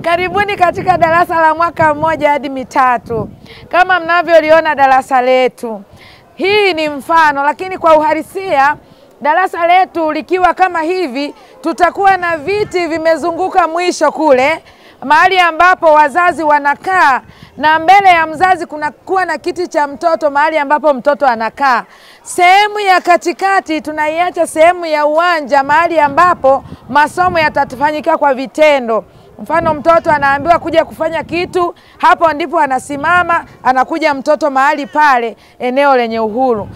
Karibuni katika darasa la mwaka 1 hadi 3. Kama mnavyoliona darasa letu, hii ni mfano, lakini kwa uhalisia darasa letu likiwa kama hivi, tutakuwa na viti vimezunguka mwisho kule, mahali ambapo wazazi wanakaa, na mbele ya mzazi kunakuwa na kiti cha mtoto mahali ambapo mtoto anakaa. Sehemu ya katikati tunaiacha sehemu ya uwanja, mahali ambapo masomo yatatufanyika kwa vitendo. Mfano mtoto anaambiwa kuja kufanya kitu, hapo ndipo anasimama, anakuja mtoto mahali pale, eneo lenye uhuru.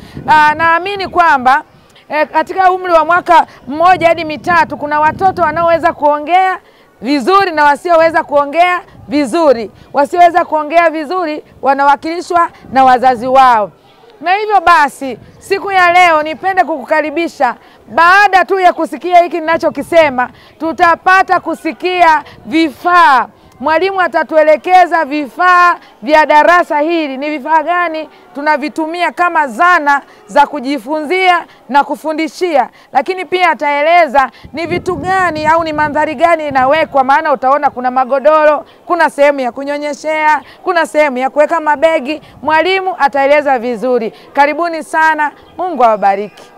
Naamini kwamba katika umri wa mwaka 1 hadi 3 kuna watoto wanaoweza kuongea vizuri na wasioweza kuongea vizuri. Wasioweza kuongea vizuri wanawakilishwa na wazazi wao. Na hivyo basi, siku ya leo nipende kukukaribisha. Baada tu ya kusikia hiki ninachokisema, tutapata kusikia vifaa. Mwalimu atatuelekeza vifaa vya darasa hili. Ni vifaa gani tunavitumia kama zana za kujifunzia na kufundishia. Lakini pia ataeleza ni vitu gani au ni mandhari gani inawekwa, maana utaona kuna magodoro, kuna sehemu ya kunyonyeshea, kuna sehemu ya kuweka mabegi. Mwalimu ataeleza vizuri. Karibuni sana. Mungu awabariki.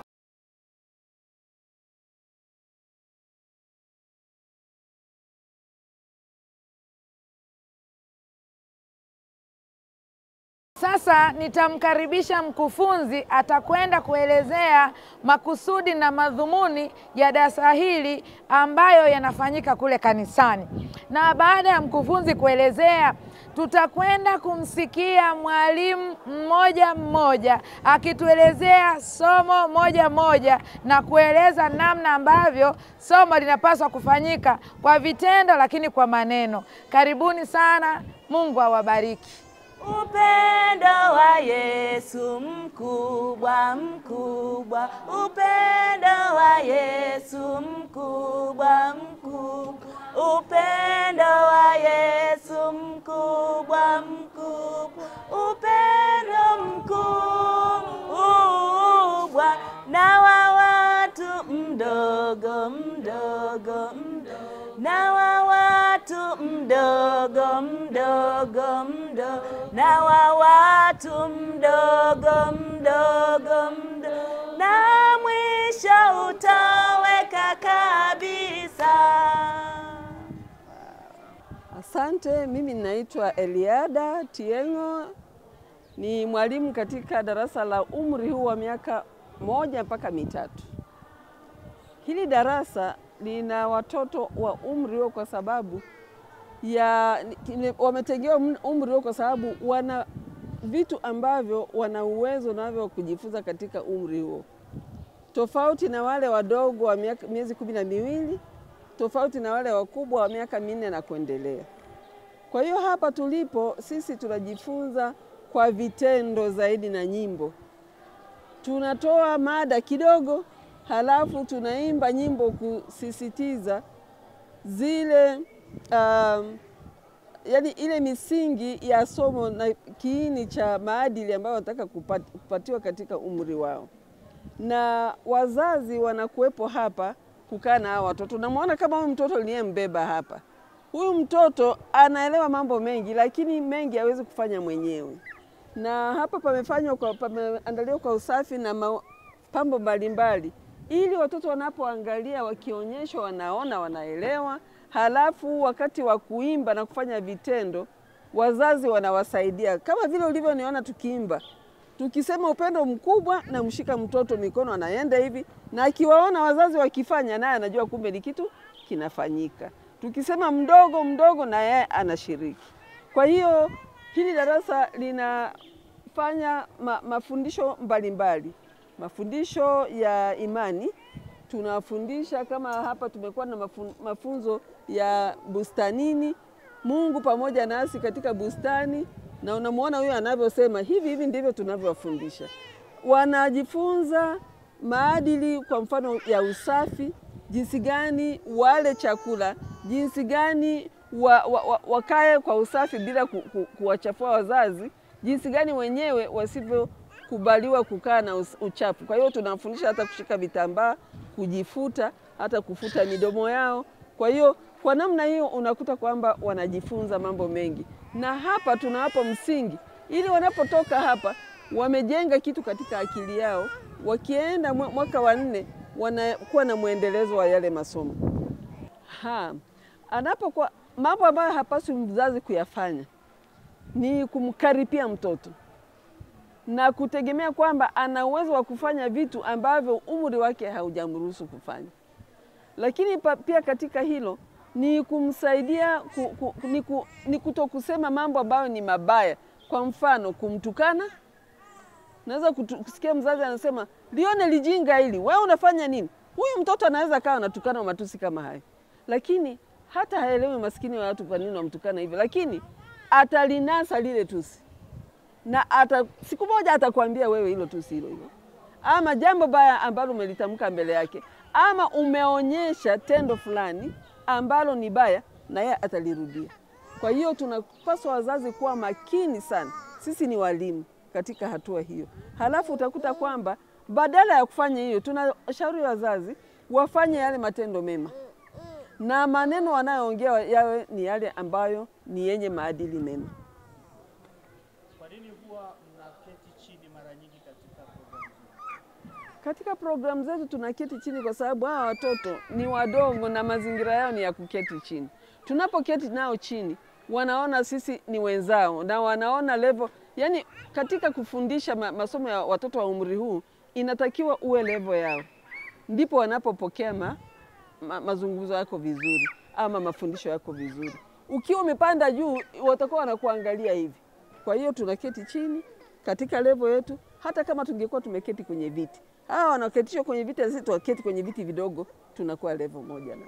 Sasa nitamkaribisha mkufunzi, atakwenda kuelezea makusudi na madhumuni ya darasa hili ambayo yanafanyika kule kanisani. Na baada ya mkufunzi kuelezea, tutakwenda kumsikia mwalimu mmoja mmoja akituelezea somo moja moja na kueleza namna ambavyo somo linapaswa kufanyika kwa vitendo, lakini kwa maneno. Karibuni sana. Mungu awabariki. Upendo wa Yesu mkubwa mkubwa, upendo wa Yesu mkubwa mkubwa, upendo wa Yesu mkubwa mkubwa, upendo mkubwa na wa watu mdogo mdogo mdogo, na wa watu mdogo mdogo mdogo, na wa watu mdogo mdogo mdogo, na mwisho utaweka kabisa. Asante. Mimi ninaitwa Eliada Tiengo, ni mwalimu katika darasa la umri huu wa miaka 1 mpaka 3. Hili darasa lina watoto wa umri huo kwa sababu wametegewa umri huo kwa sababu wana vitu ambavyo wana uwezo navyo kujifunza katika umri huo. Tofauti na wale wadogo wa miezi 12, tofauti na wale wakubwa wa miaka 4 na kuendelea. Kwa hiyo hapa tulipo sisi tunajifunza kwa vitendo zaidi na nyimbo. Tunatoa mada kidogo, halafu tunaimba nyimbo kusisitiza zile yani ile misingi ya somo na kiini cha maadili ambayo wanataka kupatiwa katika umri wao. Na wazazi wanakuwepo hapa kukaa na hao watoto. Namuona kama huyu mtoto niliyembeba hapa. Huyu mtoto anaelewa mambo mengi, lakini mengi hawezi kufanya mwenyewe. Na hapa pameandaliwa kwa usafi na mapambo mbalimbali, ili watoto wanapoangalia wakionyeshwa wanaona, wanaelewa. Halafu wakati wa kuimba na kufanya vitendo, wazazi wanawasaidia. Kama vile ulivyoniona tukiimba, tukisema upendo mkubwa, na mshika mtoto mikono anaenda hivi, na akiwaona wazazi wakifanya, naye anajua kumbe ni kitu kinafanyika. Tukisema mdogo mdogo, na yeye anashiriki. Kwa hiyo hili darasa linafanya mafundisho mbalimbali. Mafundisho ya imani, tunafundisha kama hapa tumekuwa na mafunzo ya bustanini, Mungu pamoja nasi katika bustani, na unamuona huyo anavyosema hivi ndivyo tunavyowafundisha. Wanajifunza maadili, kwa mfano ya usafi, jinsi gani wale chakula, jinsi gani wakae kwa usafi bila kuwachafua wazazi, jinsi gani wenyewe wasivyo kubaliwa kukaa na uchafu. Kwa hiyo tunafundisha hata kushika vitambaa, kujifuta, hata kufuta midomo yao. Kwa hiyo Kwa namna hiyo unakuta kwamba wanajifunza mambo mengi, na hapa tunawapa msingi ili wanapotoka hapa wamejenga kitu katika akili yao, wakienda mwaka wa 4 wanakuwa na muendelezo wa yale masomo. Anapokuwa mambo ambayo hapaswi mzazi kuyafanya ni kumkaripia mtoto na kutegemea kwamba ana uwezo wa kufanya vitu ambavyo umri wake haujamruhusu kufanya. Lakini pia katika hilo ni kumsaidia ni kutokusema mambo ambayo ni mabaya. Kwa mfano kumtukana. Naweza kusikia mzazi anasema, "Lione lijinga hili, wewe unafanya nini?" Huyu mtoto anaweza kawa anatukana matusi kama hayo. Lakini hata haelewi maskini wa watu kwa nini wanamtukana hivi, lakini atalinasa lile tusi. Na siku moja atakwambia wewe hilo tusi hilo. Ama jambo baya ambalo umelitamka mbele yake, ama umeonyesha tendo fulani ambalo ni baya, na yeye atalirudia. Kwa hiyo tunapaswa wazazi kuwa makini sana. Sisi ni walimu katika hatua hiyo. Halafu utakuta kwamba badala ya kufanya hiyo, tunashauri wazazi wafanye yale matendo mema. Na maneno wanayoongea yawe ni yale ambayo ni yenye maadili mema. Kwa nini huwa mnaketi chini mara nyingi katika programu zetu? Katika programu zetu tunaketi chini kwa sababu hawa watoto ni wadogo na mazingira yao ni ya kuketi chini. Tunapoketi nao chini, wanaona sisi ni wenzao na wanaona level, yani katika kufundisha masomo ya watoto wa umri huu inatakiwa uwe level yao. Ndipo wanapopokea mazungumzo yako vizuri ama mafundisho yako vizuri. Ukiwa umepanda juu watakuwa wanakuangalia hivi. Kwa hiyo tunaketi chini katika level yetu, hata kama tungekuwa tumeketi kwenye viti. Hawa wanaketishwa kwenye viti, sisi tuketi kwenye viti vidogo, tunakuwa level moja na.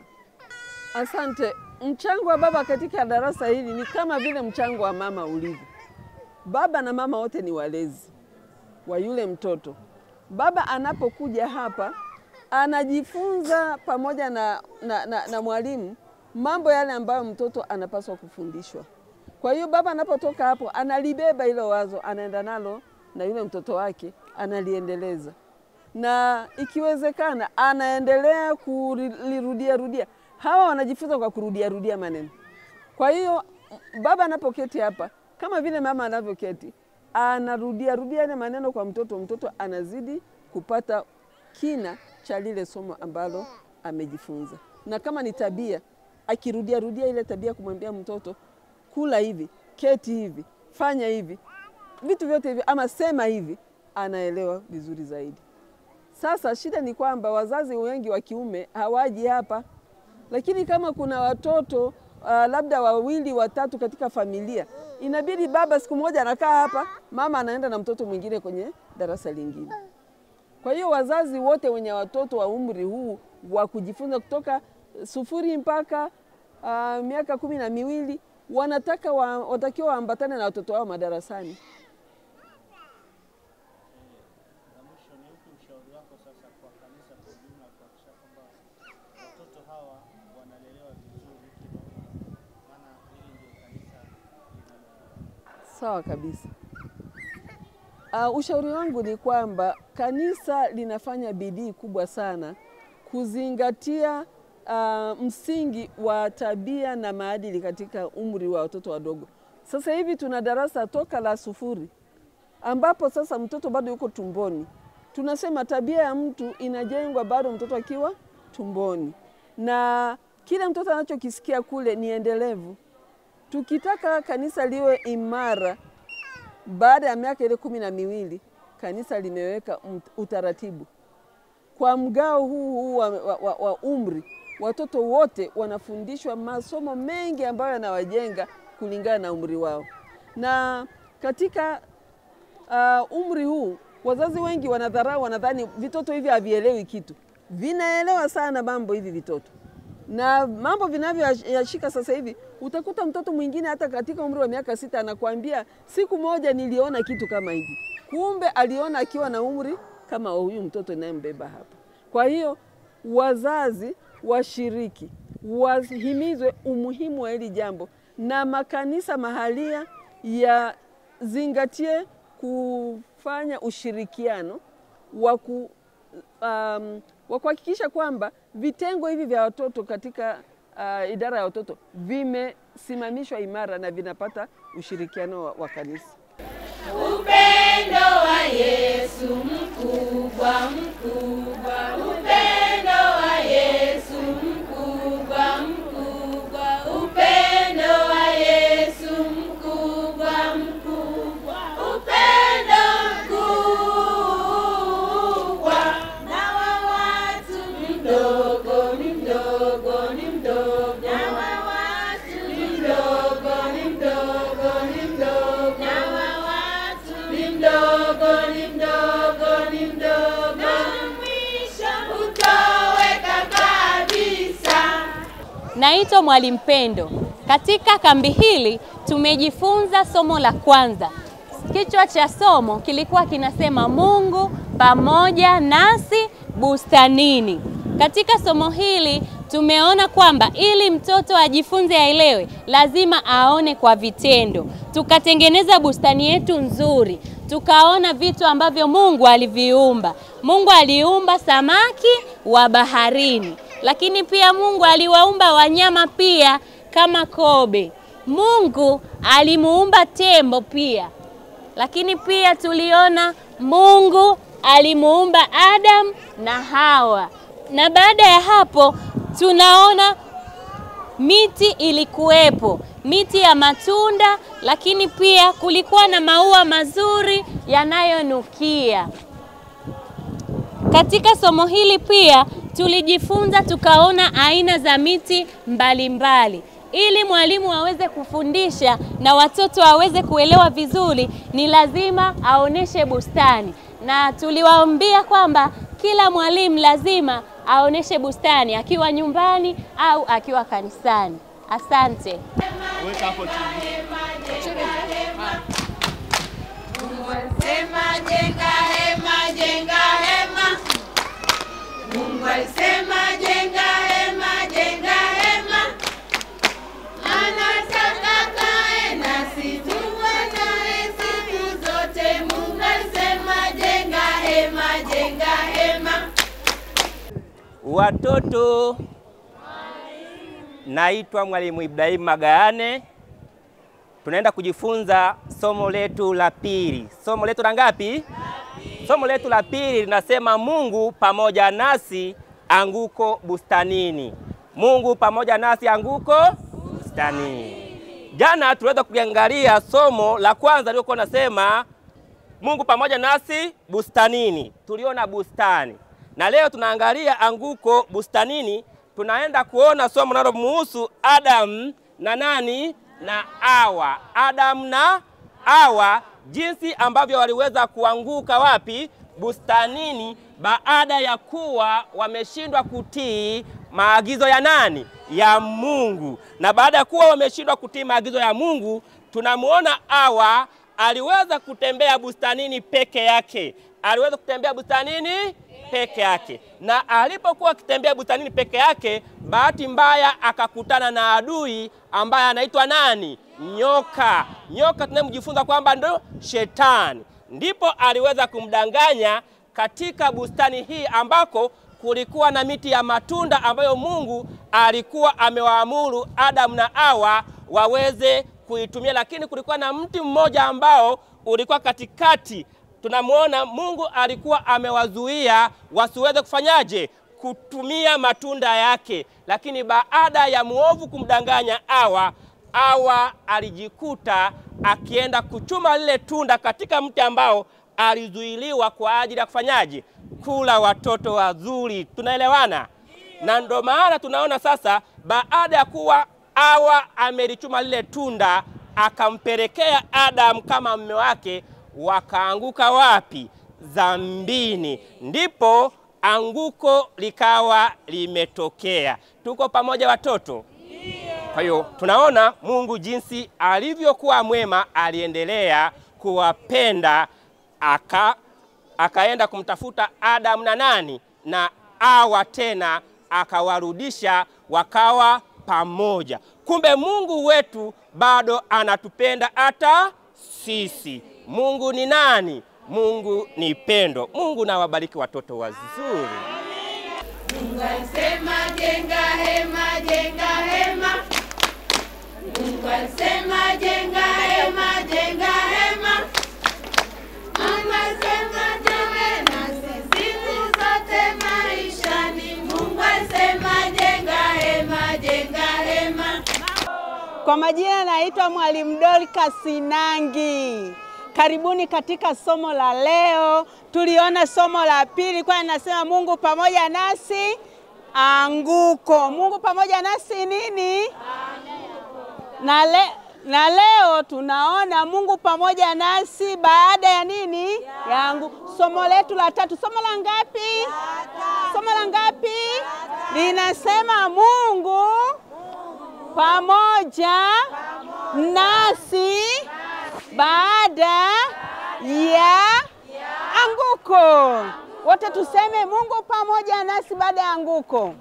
Asante. Mchango wa baba katika darasa hili ni kama vile mchango wa mama ulivyo. Baba na mama wote ni walezi wa yule mtoto. Baba anapokuja hapa anajifunza pamoja na mwalimu mambo yale ambayo mtoto anapaswa kufundishwa. Kwa hiyo baba anapotoka hapo analibeba hilo wazo, anaenda nalo na yule mtoto wake, analiendeleza. Na ikiwezekana anaendelea kulirudia. Hawa wanajifunza kwa kurudia maneno. Kwa hiyo baba anapoketi hapa kama vile mama anavyoketi, anarudia ile maneno kwa mtoto. Mtoto anazidi kupata kina cha lile somo ambalo amejifunza. Na kama ni tabia, akirudia ile tabia, kumwambia mtoto kula hivi, keti hivi, fanya hivi, vitu vyote hivi, ama sema hivi, anaelewa vizuri zaidi. Sasa shida ni kwamba wazazi wengi wa kiume hawaji hapa. Lakini kama kuna watoto labda 2, 3 katika familia, inabidi baba siku moja anakaa hapa, mama anaenda na mtoto mwingine kwenye darasa lingine. Kwa hiyo wazazi wote wenye watoto wa umri huu wa kujifunza kutoka 0 mpaka miaka 12 watakiwa waambatane na watoto wao madarasani. Sawa kabisa. Ushauri wangu ni kwamba kanisa linafanya bidii kubwa sana kuzingatia msingi wa tabia na maadili katika umri wa watoto wadogo. Sasa hivi tuna darasa toka la 0 ambapo sasa mtoto bado yuko tumboni. Tunasema tabia ya mtu inajengwa bado mtoto akiwa tumboni. Na kila mtoto anachokisikia kule ni endelevu. Tukitaka kanisa liwe imara, baada ya miaka ile 12, kanisa limeweka utaratibu. Kwa mgao huu wa umri, watoto wote wanafundishwa masomo mengi ambayo yanawajenga kulingana na umri wao. Na katika umri huu, wazazi wengi wanadharau, wanadhani vitoto hivi havielewi kitu. Vinaelewa sana mambo hivi vitoto. Na mambo vinavyoyashika sasa hivi, utakuta mtoto mwingine hata katika umri wa miaka 6 anakuambia siku moja niliona kitu kama hivi. Kumbe aliona akiwa na umri kama huyu mtoto ninayembeba hapa. Kwa hiyo wazazi washiriki, wahimizwe umuhimu wa hili jambo, na makanisa mahalia yazingatie kufanya ushirikiano wa kuhakikisha kwamba vitengo hivi vya watoto katika idara ya watoto vimesimamishwa imara na vinapata ushirikiano wa kanisa. Upendo wa Yesu mkubwa mkubwa, upendo wa Yesu mkubwa mkubwa, upendo wa Yesu mkubwa mkubwa, upendo mkubwa, na wa watu mdogo ni mdogo ni mdogo, na wa watu mdogo ni mdogo ni mdogo, na wa watu mdogo ni mdogo ni mdogo, mwisho utoweka kabisa. Naitwa Mwalimu Pendo. Katika kambi hili tumejifunza somo la kwanza. Kichwa cha somo kilikuwa kinasema Mungu pamoja nasi bustanini. Katika somo hili tumeona kwamba ili mtoto ajifunze aelewe, lazima aone kwa vitendo. Tukatengeneza bustani yetu nzuri. Tukaona vitu ambavyo Mungu aliviumba. Mungu aliumba samaki wa baharini. Lakini pia Mungu aliwaumba wanyama pia kama kobe. Mungu alimuumba tembo pia. Lakini pia tuliona Mungu alimuumba Adam na Hawa. Na baada ya hapo tunaona miti ilikuwepo, miti ya matunda, lakini pia kulikuwa na maua mazuri yanayonukia. Katika somo hili pia tulijifunza tukaona aina za miti mbalimbali. Ili mwalimu aweze kufundisha na watoto waweze kuelewa vizuri, ni lazima aoneshe bustani. Na tuliwaambia kwamba kila mwalimu lazima aoneshe bustani akiwa nyumbani au akiwa kanisani. Asante. Weka hapo chini. Mungu alisema jenga hema, jenga hema. Mungu alisema jenga hema, jenga hema. Anataka kae nasi tufuatane siku zote. Mungu alisema jenga hema, jenga hema. Watoto, naitwa Mwalimu Ibrahim Magayane. Tunaenda kujifunza somo letu la pili. Somo letu la ngapi? Somo letu la pili linasema Mungu pamoja nasi anguko bustanini. Mungu pamoja nasi anguko bustanini. Jana tuliweza kuangalia somo la kwanza lilikuwa nasema Mungu pamoja nasi bustanini. Tuliona bustani. Na leo tunaangalia anguko bustanini. Tunaenda kuona somo linalomhusu Adam na nani? Na Hawa. Adam na Hawa, jinsi ambavyo waliweza kuanguka wapi? Bustanini, baada ya kuwa wameshindwa kutii maagizo ya nani? Ya Mungu. Na baada ya kuwa wameshindwa kutii maagizo ya Mungu, tunamuona Hawa aliweza kutembea bustanini peke yake. Aliweza kutembea bustanini peke yake. Na alipokuwa akitembea bustanini peke yake, bahati mbaya akakutana na adui ambaye anaitwa nani? Nyoka. Nyoka tunamjifunza kwamba ndo shetani. Ndipo aliweza kumdanganya katika bustani hii ambako kulikuwa na miti ya matunda ambayo Mungu alikuwa amewaamuru Adam na Hawa waweze kuitumia, lakini kulikuwa na mti mmoja ambao ulikuwa katikati. Tunamuona Mungu alikuwa amewazuia wasiweze kufanyaje? Kutumia matunda yake. Lakini baada ya muovu kumdanganya Hawa alijikuta akienda kuchuma lile tunda katika mti ambao alizuiliwa kwa ajili ya kufanyaje? Kula watoto wazuri. Tunaelewana? Na ndo maana tunaona sasa baada ya kuwa Hawa amelichuma lile tunda akampelekea Adam kama mume wake, wakaanguka wapi? Dhambini. Ndipo anguko likawa limetokea. Tuko pamoja watoto? Kwa hiyo tunaona Mungu jinsi alivyokuwa mwema, aliendelea kuwapenda, akaenda kumtafuta Adam na nani? Na Hawa, tena akawarudisha wakawa pamoja. Kumbe Mungu wetu bado anatupenda hata sisi. Mungu ni nani? Mungu ni pendo. Mungu na wabariki watoto wazuri. Mungu alisema jenga hema, jenga hema. alisema jenga hema, jenga hema. Mungu alisema jenga nasi siku zote maishani. Mungu alisema jenga hema, jenga hema. Kwa majina naitwa Mwalimu Dorcas Nangi. Karibuni katika somo la leo. Tuliona somo la pili kwa nasema Mungu pamoja nasi anguko. Mungu pamoja nasi nini? Na leo tunaona Mungu pamoja nasi baada ya nini? Ya anguko. Somo letu la tatu. Somo la ngapi? Somo la ngapi? Linasema Mungu pamoja nasi baada ya anguko. Wote tuseme Mungu pamoja nasi baada ya anguko. Mungu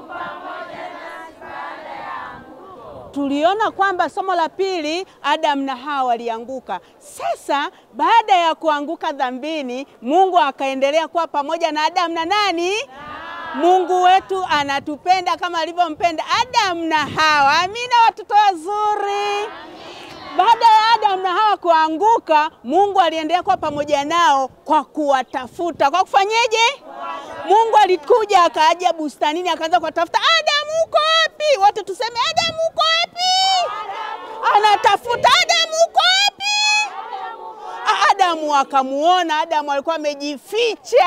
pamoja nasi baada ya anguko. Tuliona kwamba somo la pili Adam na Hawa walianguka. Sasa baada ya kuanguka dhambini, Mungu akaendelea kuwa pamoja na Adam na nani? Mungu wetu anatupenda kama alivyompenda Adam na Hawa. Amina watoto wazuri. Baada ya Adam na Hawa kuanguka, Mungu aliendelea kuwa pamoja nao kwa kuwatafuta. Kwa kufanyeje? Mungu alikuja akaja bustanini akaanza kuwatafuta. Adam uko wapi? Wote tuseme Adam uko wapi? Anatafuta Adam uko wapi? Adamu akamuona. Adamu alikuwa amejificha.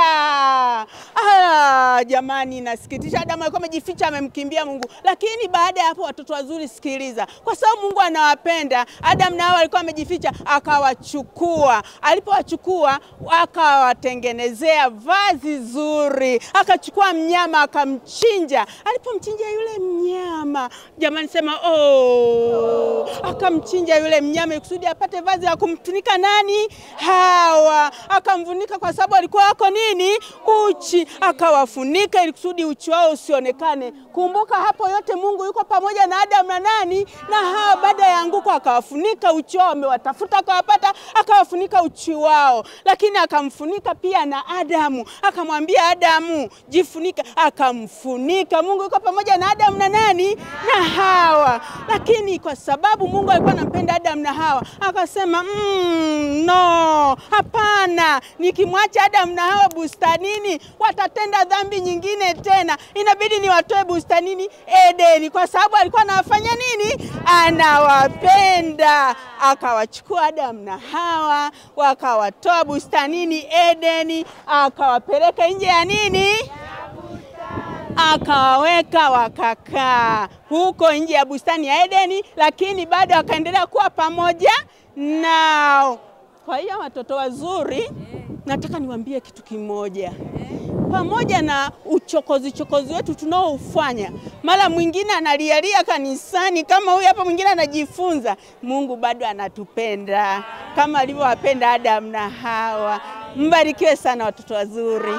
Jamani nasikitisha. Adamu alikuwa amejificha, amemkimbia Mungu. Lakini baada ya hapo watoto wazuri sikiliza. Kwa sababu Mungu anawapenda, Adamu na Hawa walikuwa amejificha, akawachukua. Alipowachukua akawatengenezea vazi zuri. Akachukua mnyama akamchinja. Alipomchinja yule mnyama, jamani sema akamchinja yule mnyama kusudi apate vazi la kumtunika nani? Hawa. Akamfunika kwa sababu alikuwa wako nini? Uchi. Akawafunika ili kusudi uchi wao usionekane. Kumbuka hapo yote Mungu yuko pamoja na Adam na nani? Na Hawa. Baada ya anguko akawafunika uchi wao, amewatafuta akawapata, akawafunika uchi wao. Lakini akamfunika pia na Adamu. Akamwambia Adamu, jifunika. Akamfunika. Mungu yuko pamoja na Adam na nani? Na Hawa. Lakini kwa sababu Mungu alikuwa anampenda Adam na Hawa, akasema no, hapana. Nikimwacha Adam na Hawa bustanini, watatenda dhambi nyingine tena. Inabidi niwatoe bustanini Edeni, kwa sababu alikuwa anawafanya nini? Anawapenda. Akawachukua Adam na Hawa, wakawatoa bustanini Edeni, akawapeleka nje ya nini? Akawaweka wakakaa huko nje ya bustani ya Edeni, lakini bado akaendelea kuwa pamoja nao. Kwa hiyo watoto wazuri, nataka niwaambie kitu kimoja. Pamoja na uchokozi wetu tunaoufanya, mara mwingine analialia kanisani kama huyu hapa, mwingine anajifunza, Mungu bado anatupenda kama alivyowapenda Adam na Hawa. Mbarikiwe sana watoto wazuri.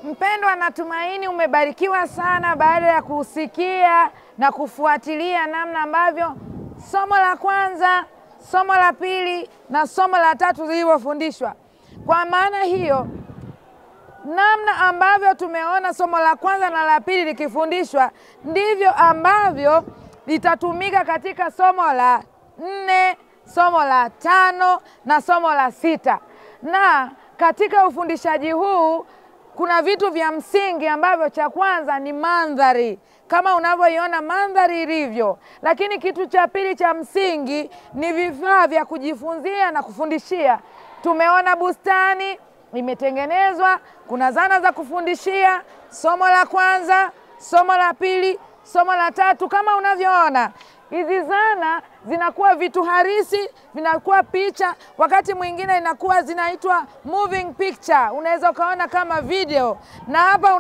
Mpendwa, natumaini umebarikiwa sana baada ya kusikia na kufuatilia namna ambavyo somo la kwanza, somo la pili na somo la tatu zilivyofundishwa. Kwa maana hiyo, namna ambavyo tumeona somo la kwanza na la pili likifundishwa, ndivyo ambavyo litatumika katika somo la 4, somo la 5 na somo la 6. Na katika ufundishaji huu kuna vitu vya msingi ambavyo cha kwanza ni mandhari, kama unavyoiona mandhari ilivyo. Lakini kitu cha pili cha msingi ni vifaa vya kujifunzia na kufundishia. Tumeona bustani imetengenezwa, kuna zana za kufundishia, somo la kwanza, somo la pili, somo la tatu. Kama unavyoona hizi zana zinakuwa vitu harisi, vinakuwa picha, wakati mwingine inakuwa zinaitwa moving picture. Unaweza ukaona kama video. Na hapa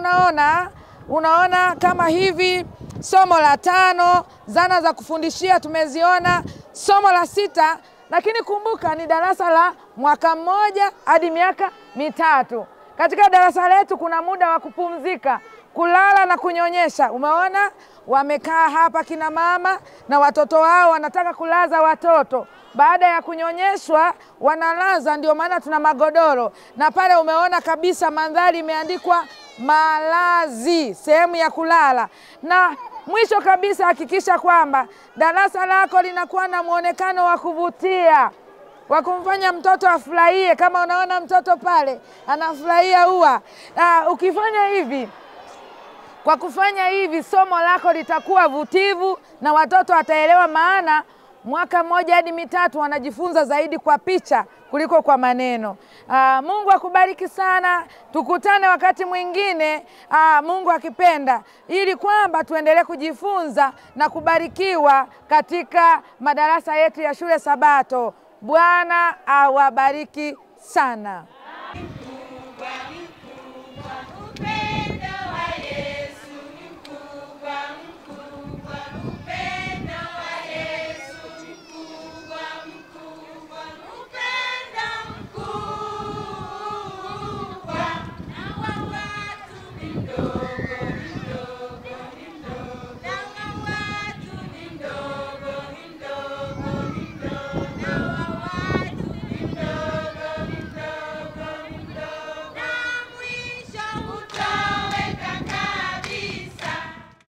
unaona kama hivi somo la 5, zana za kufundishia tumeziona, somo la 6. Lakini kumbuka ni darasa la mwaka mmoja hadi miaka mitatu. Katika darasa letu kuna muda wa kupumzika, kulala na kunyonyesha. Umeona wamekaa hapa kina mama na watoto wao wanataka kulaza watoto. Baada ya kunyonyeshwa wanalaza, ndio maana tuna magodoro. Na pale umeona kabisa mandhari imeandikwa malazi, sehemu ya kulala. Na Mwisho kabisa, hakikisha kwamba darasa lako linakuwa na muonekano wa kuvutia, wa kumfanya mtoto afurahie. Kama unaona mtoto pale anafurahia ua, ukifanya hivi, kwa kufanya hivi, somo lako litakuwa vutivu na watoto wataelewa, maana mwaka 1 hadi 3 wanajifunza zaidi kwa picha kuliko kwa maneno. Mungu akubariki sana. Tukutane wakati mwingine, Mungu akipenda, ili kwamba tuendelee kujifunza na kubarikiwa katika madarasa yetu ya shule Sabato. Bwana awabariki sana.